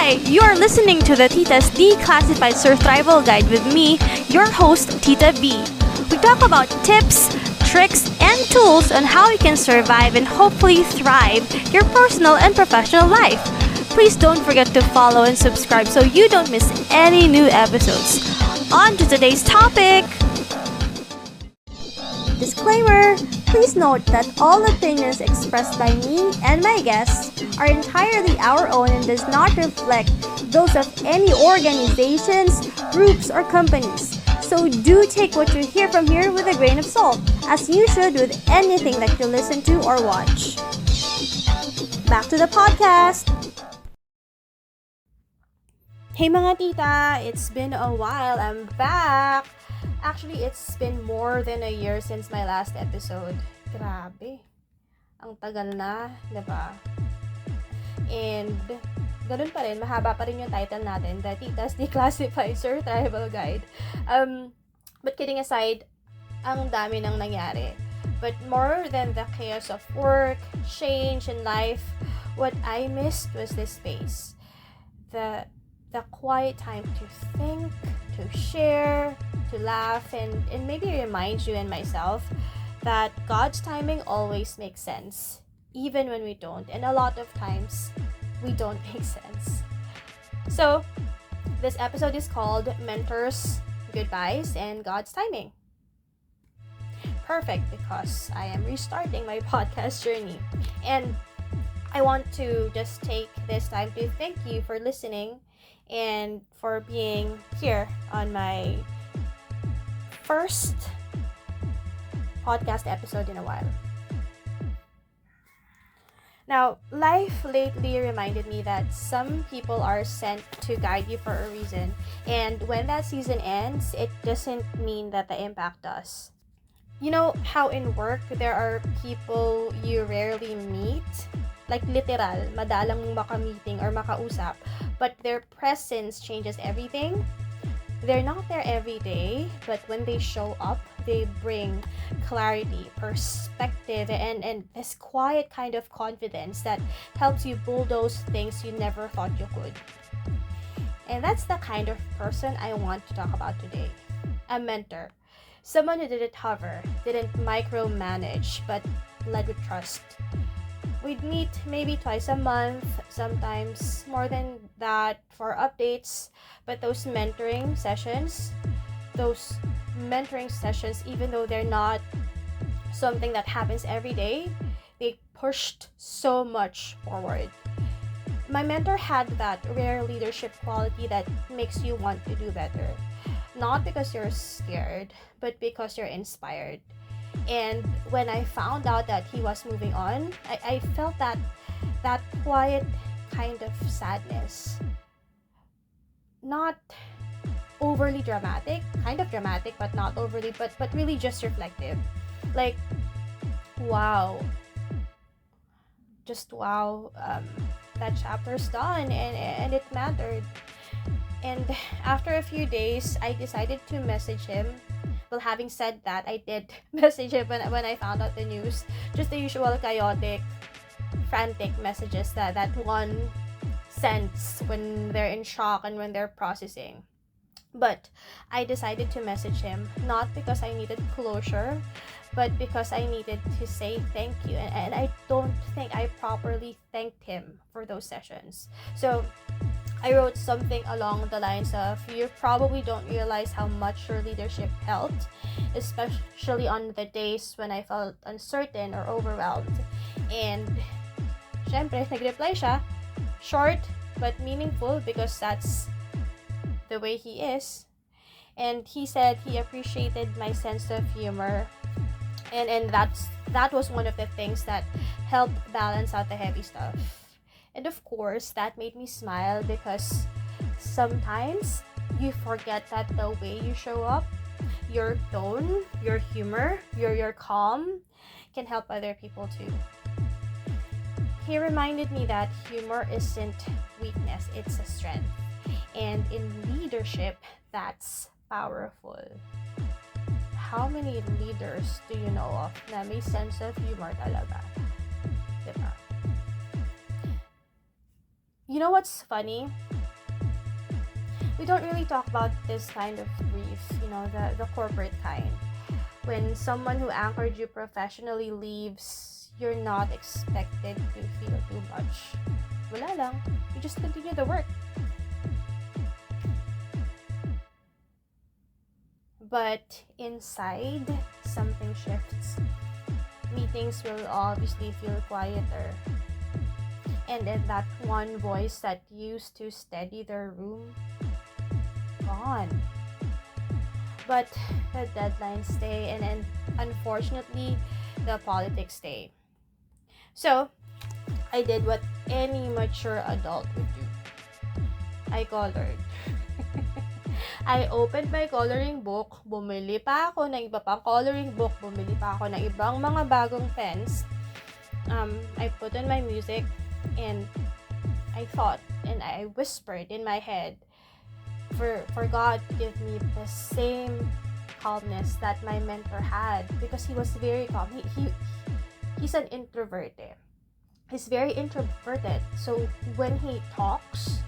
Hi, you're listening to the Tita's Declassified Surthrival Guide with me, your host, Tita B. We talk about tips, tricks, and tools on how you can survive and hopefully thrive your personal and professional life. Please don't forget to follow and subscribe so you don't miss any new episodes. On to today's topic! Disclaimer! Please note that all opinions expressed by me and my guests are entirely our own and does not reflect those of any organizations, groups, or companies. So do take what you hear from here with a grain of salt, as you should with anything that you listen to or watch. Back to the podcast! Hey mga tita! It's been a while. I'm back! Actually, it's been more than a year since my last episode. Grabe. Ang tagal na, diba? And, ganun pa rin, mahaba pa rin yung title natin, the Tita's Declassified Surthrival Guide. But kidding aside, ang dami nang nangyari. But more than the chaos of work, change, and life, what I missed was this space. The quiet time to think, to share, to laugh, and maybe remind you and myself that God's timing always makes sense, even when we don't. And a lot of times, we don't make sense. So, this episode is called Mentors, Goodbyes, and God's Timing. Perfect, because I am restarting my podcast journey. And I want to just take this time to thank you for listening and for being here on my first podcast episode in a while. Now, life lately reminded me that some people are sent to guide you for a reason, and when that season ends, it doesn't mean that the impact does. You know how in work there are people you rarely meet? Like literal, madalang mong maka-meeting or makausap, but their presence changes everything. They're not there every day, but when they show up, they bring clarity, perspective, and this quiet kind of confidence that helps you bulldoze things you never thought you could. And that's the kind of person I want to talk about today. A mentor. Someone who didn't hover, didn't micromanage, but led with trust. We'd meet maybe twice a month, sometimes more than that for updates, but those mentoring sessions, even though they're not something that happens every day, they pushed so much forward. My mentor had that rare leadership quality that makes you want to do better. Not because you're scared, but because you're inspired. And when I found out that he was moving on, I felt that quiet kind of sadness. Not overly dramatic, kind of dramatic, but not overly, but really just reflective. Like, wow. Just wow. That chapter's done and it mattered. And after a few days, I decided to message him. Well, having said that, I did message him when I found out the news. Just the usual chaotic, frantic messages that one sends when they're in shock and when they're processing. But I decided to message him, not because I needed closure, but because I needed to say thank you. And I don't think I properly thanked him for those sessions. So I wrote something along the lines of, you probably don't realize how much your leadership helped, especially on the days when I felt uncertain or overwhelmed. And syempre, nag-reply siya, short but meaningful because that's the way he is. And he said he appreciated my sense of humor, and that was one of the things that helped balance out the heavy stuff. And of course, that made me smile because sometimes you forget that the way you show up, your tone, your humor, your calm can help other people too. He reminded me that humor isn't weakness, it's a strength. And in leadership, that's powerful. How many leaders do you know of na may sense of humor talaga? Diba? You know what's funny? we don't really talk about this kind of grief, the corporate kind. When someone who anchored you professionally leaves, you're not expected to feel too much. Wala lang. You just continue the work. But inside, something shifts. Meetings will obviously feel quieter. And then that one voice that used to steady the room, gone. But the deadlines stay, and then unfortunately, the politics stay. So, I did what any mature adult would do. I colored. I opened my coloring book, bumili pa ako ng iba pang coloring book, bumili pa ako ng ibang mga bagong pens. I put on my music, and I thought, and I whispered in my head, for God to give me the same calmness that my mentor had, because he was very calm. He's an introvert. He's very introverted. So when he talks,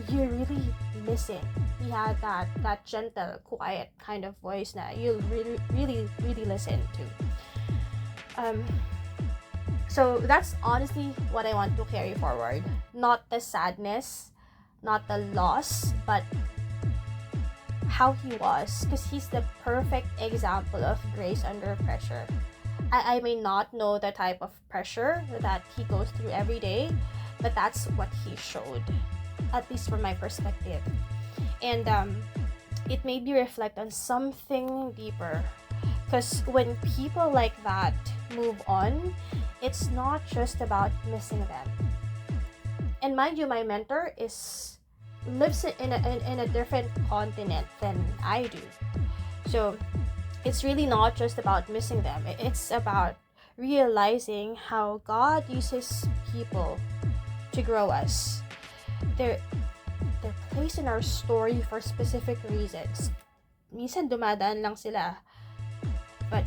you really listen. He had that gentle, quiet kind of voice na you'll really listen to. So that's honestly what I want to carry forward. Not the sadness, not the loss, but how he was, because he's the perfect example of grace under pressure. I may not know the type of pressure that he goes through every day, but that's what he showed, at least from my perspective. And it made me reflect on something deeper, because when people like that move on, it's not just about missing them. And mind you, my mentor lives in a different continent than I do. So it's really not just about missing them. It's about realizing how God uses people to grow us. They're placed in our story for specific reasons. Minsan dumadaan lang sila, but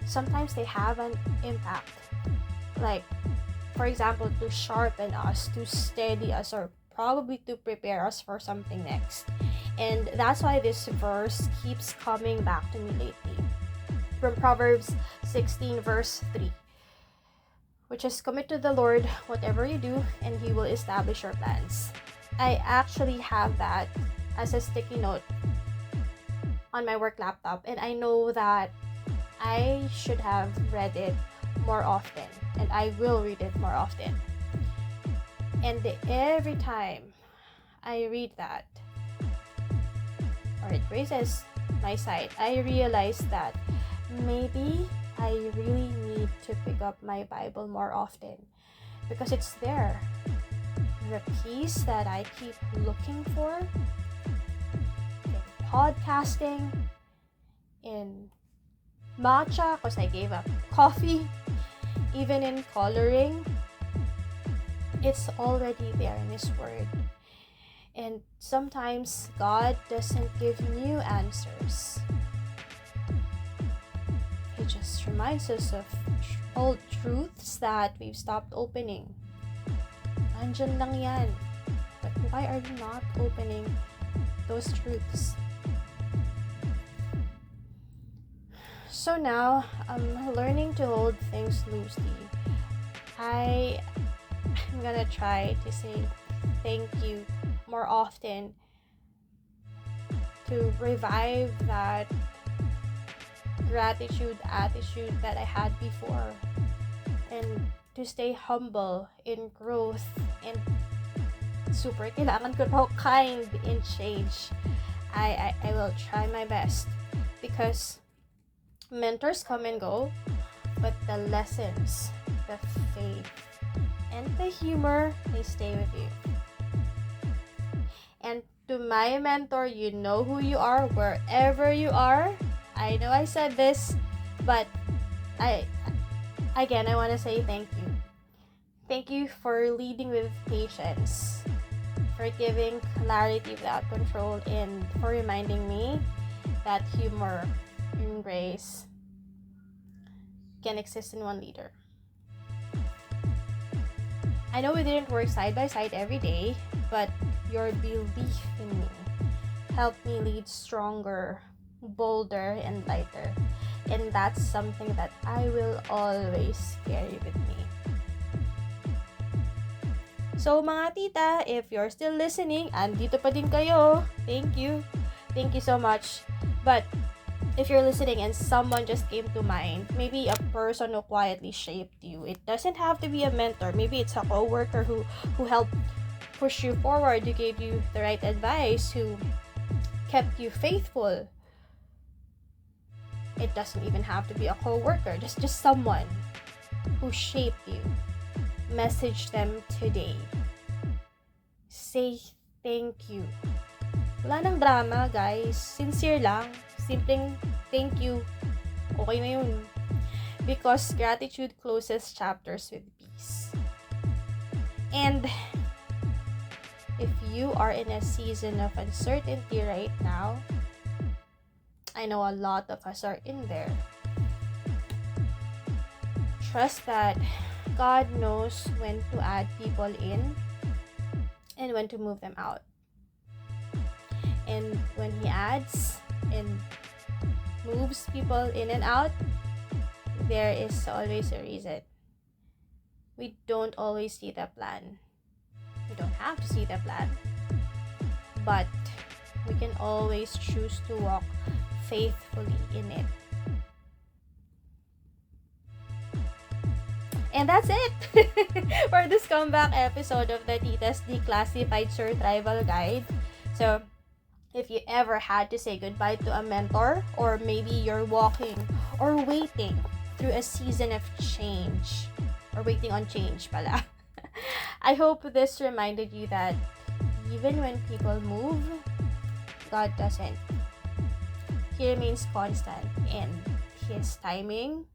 sometimes they have an impact. Like, for example, to sharpen us, to steady us, or probably to prepare us for something next. And that's why this verse keeps coming back to me lately. From Proverbs 16 verse 3, which is, commit to the Lord whatever you do, and He will establish your plans. I actually have that as a sticky note on my work laptop, and I know that I should have read it more often, and I will read it more often. And every time I read that, or it raises my sight, I realize that maybe I really need to pick up my Bible more often, because it's there. The peace that I keep looking for in podcasting, in matcha, because I gave up coffee, even in coloring, it's already there in His Word. And sometimes God doesn't give new answers. He just reminds us of old truths that we've stopped opening. Nandyan lang yan. But why are we not opening those truths? So now, I'm learning to hold things loosely. I'm gonna try to say thank you more often, to revive that gratitude attitude that I had before, and to stay humble in growth, and super kailangan ko to kind in change. I will try my best, because mentors come and go, but the lessons, the faith, and the humor, they stay with you. And to my mentor, you know who you are, wherever you are. I know I said this, but I want to say thank you. Thank you for leading with patience, for giving clarity without control, and for reminding me that humor and grace can exist in one leader. I know we didn't work side by side every day, but your belief in me. Help me lead stronger, bolder, and lighter. And that's something that I will always carry with me. So mga tita, if you're still listening, andito pa din kayo. Thank you. Thank you so much. But if you're listening and someone just came to mind, maybe a person who quietly shaped you. It doesn't have to be a mentor. Maybe it's a coworker who helped push you forward, who gave you the right advice, who kept you faithful. It doesn't even have to be a coworker. Just someone who shaped you. Message them today. Say thank you. Wala nang drama, guys. Sincere lang. Simpleng thank you. Okay na yun. Because gratitude closes chapters with peace. And if you are in a season of uncertainty right now, I know a lot of us are in there. Trust that God knows when to add people in and when to move them out. And when He adds and moves people in and out, there is always a reason. We don't always see the plan. We don't have to see the plan. But we can always choose to walk faithfully in it. And that's it for this comeback episode of the Tita's Declassified Surthrival Guide. So, if you ever had to say goodbye to a mentor, or maybe you're walking or waiting through a season of change, or waiting on change pala, I hope this reminded you that even when people move, God doesn't. He remains constant in His timing.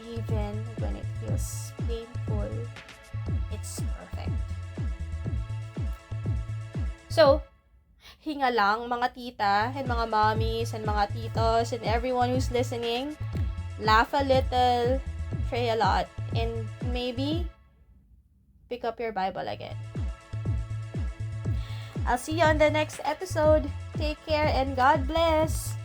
Even when it feels painful, it's perfect. So, hinga lang mga tita and mga mommies and mga titos and everyone who's listening. Laugh a little, pray a lot, and maybe pick up your Bible again. I'll see you on the next episode. Take care and God bless.